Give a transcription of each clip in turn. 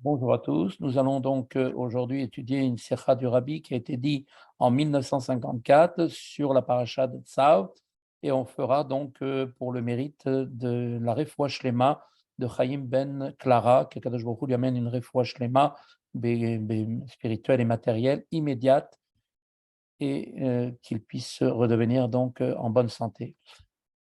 Bonjour à tous. Nous allons donc aujourd'hui étudier une sikha du Rabbi qui a été dit en 1954 sur la paracha de Tzav et on fera donc pour le mérite de la refoua shlema de Chaim ben Clara, que Kadosh Baruch Hu lui amène une refoua shlema spirituelle et matérielle immédiate et qu'il puisse redevenir donc en bonne santé.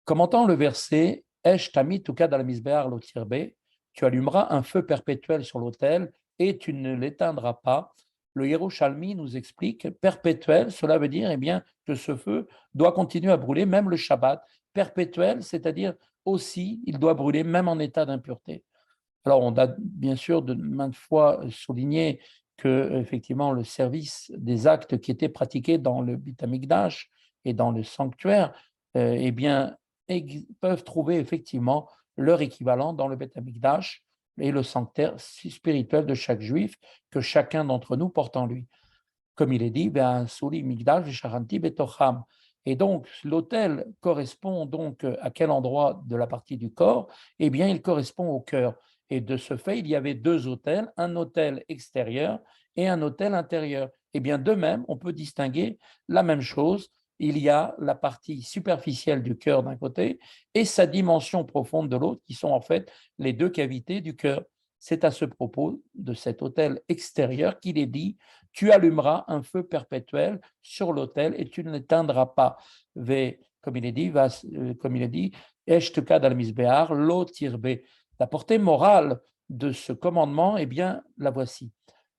Commentant le verset Esh tamid tukad al mizbeach lo tirbe, tu allumeras un feu perpétuel sur l'autel et tu ne l'éteindras pas. Le Yerushalmi nous explique perpétuel, cela veut dire eh bien, que ce feu doit continuer à brûler même le Shabbat. Perpétuel, c'est-à-dire aussi, il doit brûler même en état d'impureté. Alors, on a bien sûr de maintes fois souligné que, effectivement, le service des actes qui étaient pratiqués dans le Beit HaMikdash et dans le sanctuaire, eh bien, peuvent trouver effectivement leur équivalent dans le Beit HaMikdash et le sanctuaire spirituel de chaque juif que chacun d'entre nous porte en lui. Comme il est dit, ben, Souli Migdash Visharanti Betocham. Et donc, l'autel correspond donc à quel endroit de la partie du corps? Eh bien, il correspond au cœur. Et de ce fait, il y avait deux autels, un autel extérieur et un autel intérieur. Eh bien, de même, on peut distinguer la même chose. Il y a la partie superficielle du cœur d'un côté et sa dimension profonde de l'autre, qui sont en fait les deux cavités du cœur. C'est à ce propos de cet autel extérieur qu'il est dit tu allumeras un feu perpétuel sur l'autel et tu ne l'éteindras pas. Comme il est dit, lo tirbe. La portée morale de ce commandement, eh bien, la voici.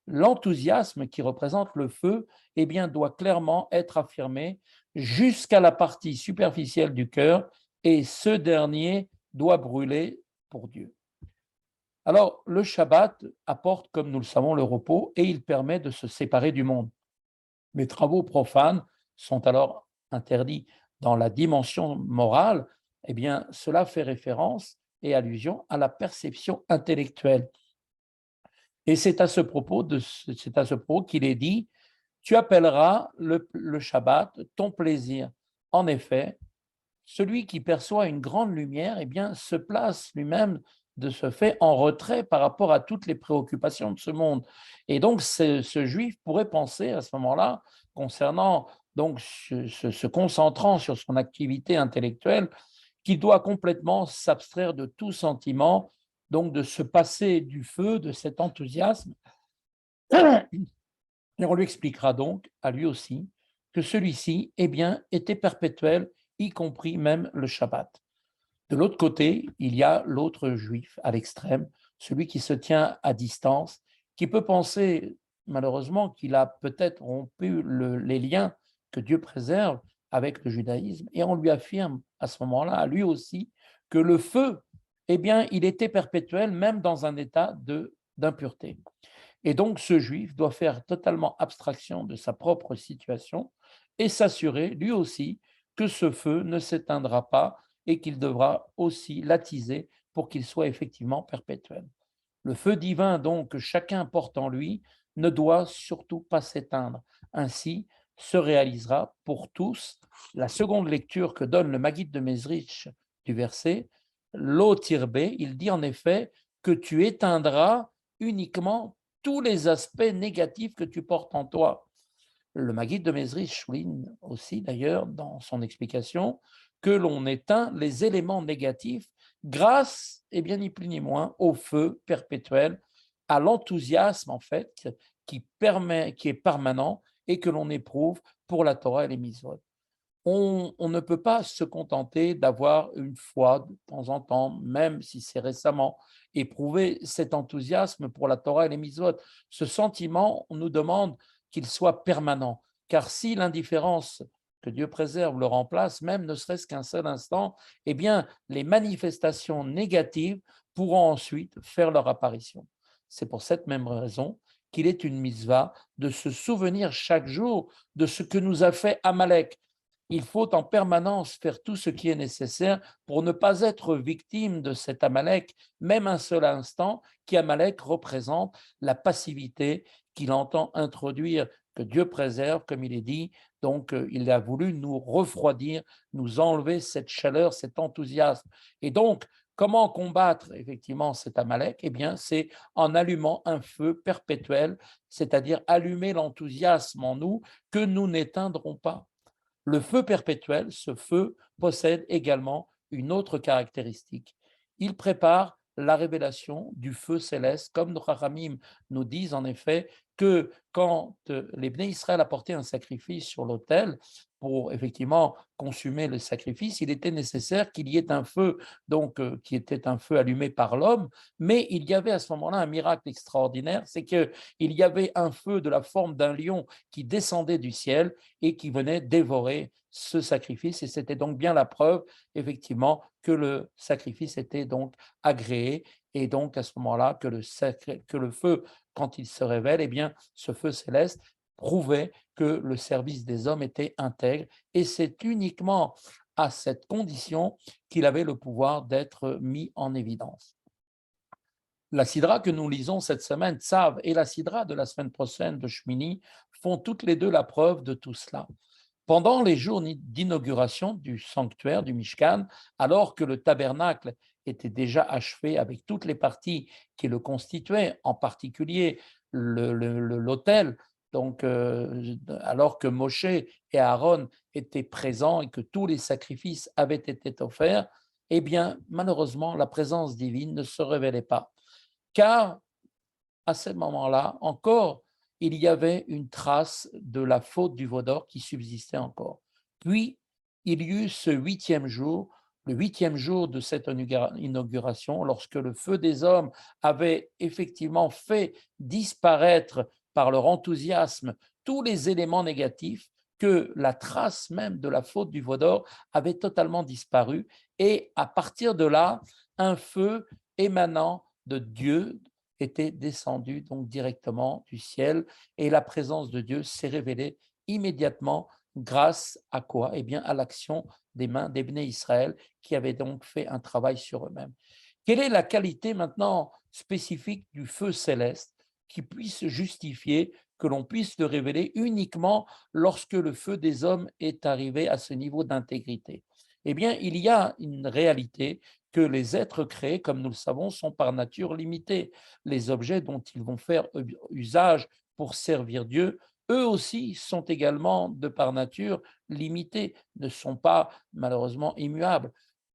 L'enthousiasme qui représente le feu, eh bien, doit clairement être affirmé jusqu'à la partie superficielle du cœur et ce dernier doit brûler pour Dieu. Alors, le Shabbat apporte, comme nous le savons, le repos et il permet de se séparer du monde. Les travaux profanes sont alors interdits. Dans la dimension morale, eh bien, cela fait référence et allusion à la perception intellectuelle. Et c'est à ce propos qu'il est dit, tu appelleras le Shabbat ton plaisir. En effet, celui qui perçoit une grande lumière, eh bien, se place lui-même de ce fait en retrait par rapport à toutes les préoccupations de ce monde. Et donc, ce juif pourrait penser à ce moment-là, concernant, donc, se concentrant sur son activité intellectuelle, qu'il doit complètement s'abstraire de tout sentiment, donc de se passer du feu, de cet enthousiasme. Et on lui expliquera donc, à lui aussi, que celui-ci, eh bien, était perpétuel, y compris même le Shabbat. De l'autre côté, il y a l'autre juif à l'extrême, celui qui se tient à distance, qui peut penser malheureusement qu'il a peut-être rompu les liens que Dieu préserve avec le judaïsme, et on lui affirme à ce moment-là, à lui aussi, que le feu, eh bien, il était perpétuel même dans un état d'impureté. Et donc, ce juif doit faire totalement abstraction de sa propre situation et s'assurer, lui aussi, que ce feu ne s'éteindra pas et qu'il devra aussi l'attiser pour qu'il soit effectivement perpétuel. Le feu divin, donc, que chacun porte en lui, ne doit surtout pas s'éteindre. Ainsi se réalisera pour tous la seconde lecture que donne le Maguide de Mezrich du verset, Lo tirbe, il dit en effet que tu éteindras uniquement tous les aspects négatifs que tu portes en toi. Le Maguide de Mezrich souligne aussi d'ailleurs dans son explication que l'on éteint les éléments négatifs grâce, et bien ni plus ni moins, au feu perpétuel, à l'enthousiasme en fait qui est permanent et que l'on éprouve pour la Torah et les mitzvot. On ne peut pas se contenter d'avoir une foi de temps en temps, même si c'est récemment, éprouver cet enthousiasme pour la Torah et les mitzvot. Ce sentiment, on nous demande qu'il soit permanent, car si l'indifférence que Dieu préserve le remplace, même ne serait-ce qu'un seul instant, eh bien, les manifestations négatives pourront ensuite faire leur apparition. C'est pour cette même raison qu'il est une mitzvah de se souvenir chaque jour de ce que nous a fait Amalek. Il faut en permanence faire tout ce qui est nécessaire pour ne pas être victime de cet Amalek, même un seul instant, qui Amalek représente la passivité qu'il entend introduire, que Dieu préserve, comme il est dit. Donc, il a voulu nous refroidir, nous enlever cette chaleur, cet enthousiasme. Et donc, Comment combattre effectivement cet Amalek? Eh bien, c'est en allumant un feu perpétuel, c'est-à-dire allumer l'enthousiasme en nous que nous n'éteindrons pas. Le feu perpétuel, ce feu possède également une autre caractéristique. Il prépare la révélation du feu céleste, comme nos Chachamim nous disent en effet que quand les Bnei Israël apportaient un sacrifice sur l'autel, pour effectivement consumer le sacrifice, il était nécessaire qu'il y ait un feu, donc qui était un feu allumé par l'homme, mais il y avait à ce moment-là un miracle extraordinaire, c'est qu'il y avait un feu de la forme d'un lion qui descendait du ciel et qui venait dévorer ce sacrifice. Et c'était donc bien la preuve, effectivement, que le sacrifice était donc agréé. Et donc, à ce moment-là, que le feu, quand il se révèle, eh bien, ce feu céleste prouvait que le service des hommes était intègre. Et c'est uniquement à cette condition qu'il avait le pouvoir d'être mis en évidence. La sidra que nous lisons cette semaine, Tzav, et la sidra de la semaine prochaine de Shmini font toutes les deux la preuve de tout cela. Pendant les jours d'inauguration du sanctuaire du Mishkan, alors que le tabernacle était déjà achevé avec toutes les parties qui le constituaient, en particulier l'autel, donc alors que Moshe et Aaron étaient présents et que tous les sacrifices avaient été offerts, eh bien, malheureusement, la présence divine ne se révélait pas. Car à ce moment-là, encore, il y avait une trace de la faute du veau d'or qui subsistait encore. Puis, il y eut ce huitième jour, le huitième jour de cette inauguration, lorsque le feu des hommes avait effectivement fait disparaître par leur enthousiasme tous les éléments négatifs, que la trace même de la faute du veau d'or avait totalement disparu. Et à partir de là, un feu émanant de Dieu, était descendu donc directement du ciel et la présence de Dieu s'est révélée immédiatement grâce à quoi? Eh bien, à l'action des mains des Bnei Israël qui avaient donc fait un travail sur eux-mêmes. Quelle est la qualité maintenant spécifique du feu céleste qui puisse justifier que l'on puisse le révéler uniquement lorsque le feu des hommes est arrivé à ce niveau d'intégrité? Eh bien, il y a une réalité que les êtres créés, comme nous le savons, sont par nature limités. Les objets dont ils vont faire usage pour servir Dieu, eux aussi sont également de par nature limités, ne sont pas malheureusement immuables.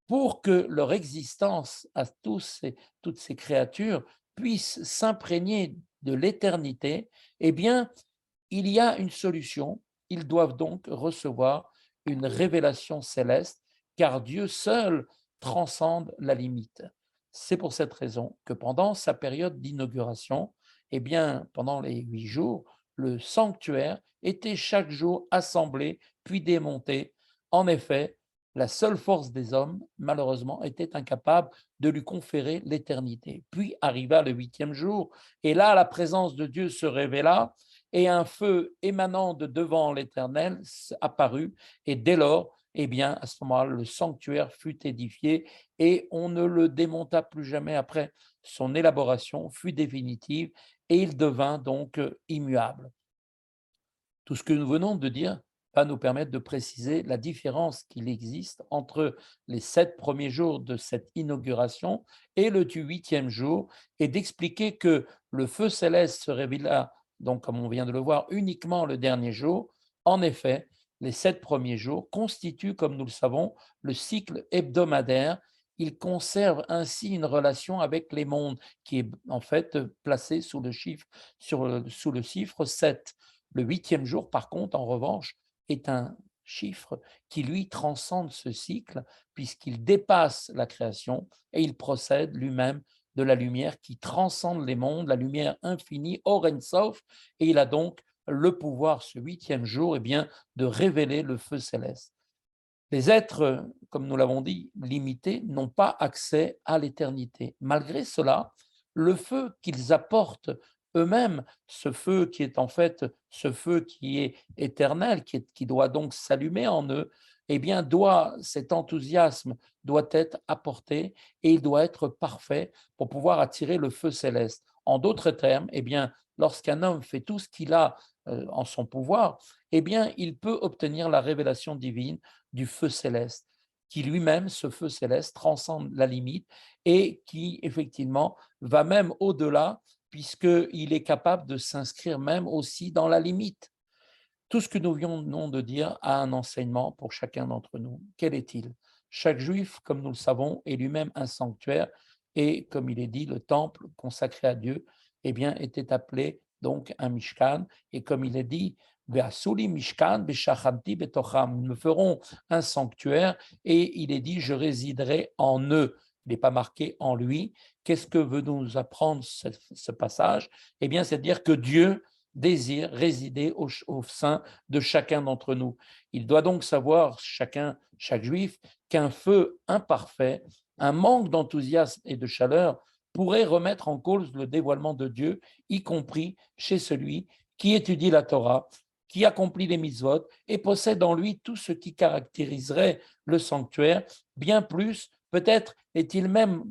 Pour que leur existence à toutes ces créatures puisse s'imprégner de l'éternité, eh bien, il y a une solution. Ils doivent donc recevoir une révélation céleste, car Dieu seul transcende la limite. C'est pour cette raison que pendant sa période d'inauguration, eh bien, pendant les 8 jours, le sanctuaire était chaque jour assemblé puis démonté. En effet, la seule force des hommes, malheureusement, était incapable de lui conférer l'éternité. Puis arriva le huitième jour, et là, la présence de Dieu se révéla, et un feu émanant de devant l'Éternel apparut, et dès lors, eh bien, à ce moment-là, le sanctuaire fut édifié et on ne le démonta plus jamais après. Son élaboration fut définitive et il devint donc immuable. Tout ce que nous venons de dire va nous permettre de préciser la différence qu'il existe entre les 7 premiers jours de cette inauguration et le huitième jour, et d'expliquer que le feu céleste se révéla, donc comme on vient de le voir, uniquement le dernier jour. En effet, les 7 premiers jours constituent, comme nous le savons, le cycle hebdomadaire. Il conserve ainsi une relation avec les mondes qui est en fait placée sous le chiffre, sous le chiffre 7. Le huitième jour, par contre, en revanche, est un chiffre qui, lui, transcende ce cycle, puisqu'il dépasse la création et il procède lui-même de la lumière qui transcende les mondes, la lumière infinie, Or Ein Sof, et il a donc le pouvoir, ce huitième jour, eh bien, de révéler le feu céleste. Les êtres, comme nous l'avons dit, limités, n'ont pas accès à l'éternité. Malgré cela, le feu qu'ils apportent eux-mêmes, ce feu qui est en fait ce feu qui est éternel, qui doit donc s'allumer en eux, eh bien, cet enthousiasme doit être apporté et il doit être parfait pour pouvoir attirer le feu céleste. En d'autres termes, eh bien, lorsqu'un homme fait tout ce qu'il a en son pouvoir, eh bien, il peut obtenir la révélation divine du feu céleste. qui lui-même, ce feu céleste, transcende la limite et qui, effectivement, va même au-delà, puisqu'il est capable de s'inscrire même aussi dans la limite. Tout ce que nous venons de dire a un enseignement pour chacun d'entre nous. Quel est-il? Chaque juif, comme nous le savons, est lui-même un sanctuaire et, comme il est dit, le temple consacré à Dieu, eh bien, était appelé donc un mishkan. Et comme il est dit, Ve'asuli mishkan be'shachanti betocham. Ils me feront un sanctuaire et il est dit, je résiderai en eux. Il n'est pas marqué en lui. Qu'est-ce que veut nous apprendre ce passage? Eh bien, c'est dire que Dieu désire résider au sein de chacun d'entre nous. Il doit donc savoir, chaque juif, qu'un feu imparfait, un manque d'enthousiasme et de chaleur pourrait remettre en cause le dévoilement de Dieu, y compris chez celui qui étudie la Torah, qui accomplit les mitzvot et possède en lui tout ce qui caractériserait le sanctuaire, bien plus, peut-être est-il même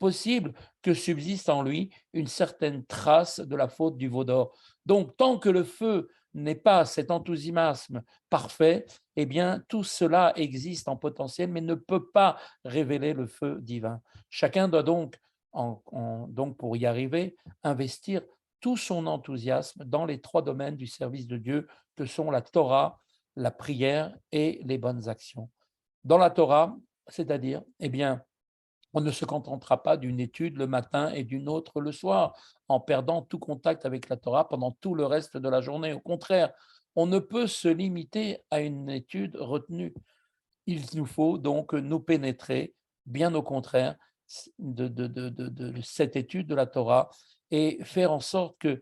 possible que subsiste en lui une certaine trace de la faute du veau d'or. Donc, tant que le feu n'est pas cet enthousiasme parfait, eh bien, tout cela existe en potentiel, mais ne peut pas révéler le feu divin. Chacun doit donc, donc pour y arriver, investir tout son enthousiasme dans les trois domaines du service de Dieu, que sont la Torah, la prière et les bonnes actions. Dans la Torah, c'est-à-dire, eh bien, on ne se contentera pas d'une étude le matin et d'une autre le soir, en perdant tout contact avec la Torah pendant tout le reste de la journée. Au contraire, on ne peut se limiter à une étude retenue. Il nous faut donc nous pénétrer, bien au contraire, de cette étude de la Torah et faire en sorte que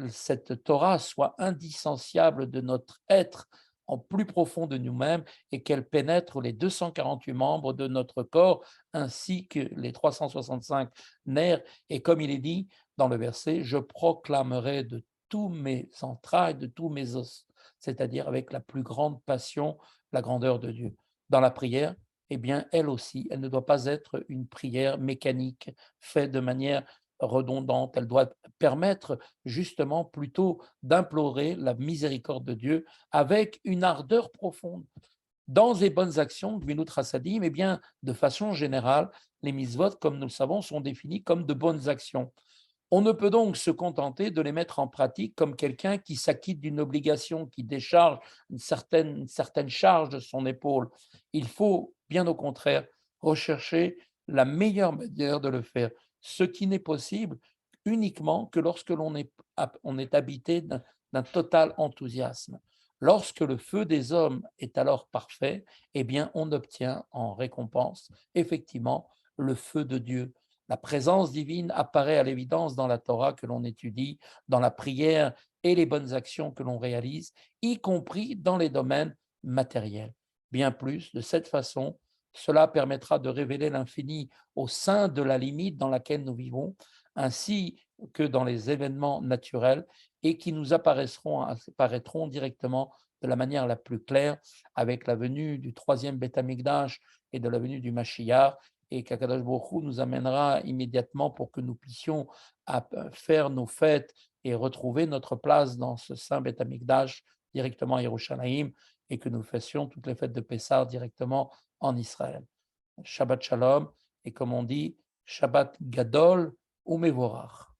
cette Torah soit indissociable de notre être en plus profond de nous-mêmes et qu'elle pénètre les 248 membres de notre corps ainsi que les 365 nerfs. Et comme il est dit dans le verset, je proclamerai de tous mes entrailles, de tous mes os, c'est-à-dire avec la plus grande passion, la grandeur de Dieu. Dans la prière, eh bien, elle aussi, elle ne doit pas être une prière mécanique, faite de manière redondante. Elle doit permettre justement plutôt d'implorer la miséricorde de Dieu avec une ardeur profonde. Dans les bonnes actions, Gmilut Chassadim, eh bien, de façon générale, les mitzvot, comme nous le savons, sont définis comme de bonnes actions. On ne peut donc se contenter de les mettre en pratique comme quelqu'un qui s'acquitte d'une obligation, qui décharge une certaine charge de son épaule. Il faut, bien au contraire, rechercher la meilleure manière de le faire, ce qui n'est possible uniquement que lorsque on est habité d'un total enthousiasme. Lorsque le feu des hommes est alors parfait, eh bien, on obtient en récompense, effectivement, le feu de Dieu. La présence divine apparaît à l'évidence dans la Torah que l'on étudie, dans la prière et les bonnes actions que l'on réalise, y compris dans les domaines matériels. Bien plus, de cette façon, cela permettra de révéler l'infini au sein de la limite dans laquelle nous vivons, ainsi que dans les événements naturels, et qui nous apparaîtront directement de la manière la plus claire avec la venue du troisième Beth Amikdash et de la venue du Mashiach, et qu'Akadosh Baruch Hu nous amènera immédiatement pour que nous puissions faire nos fêtes et retrouver notre place dans ce saint Beth Amikdash directement à Yerushalayim et que nous fassions toutes les fêtes de Pessah directement en Israël. Shabbat Shalom et comme on dit, Shabbat Gadol ou Mevorach.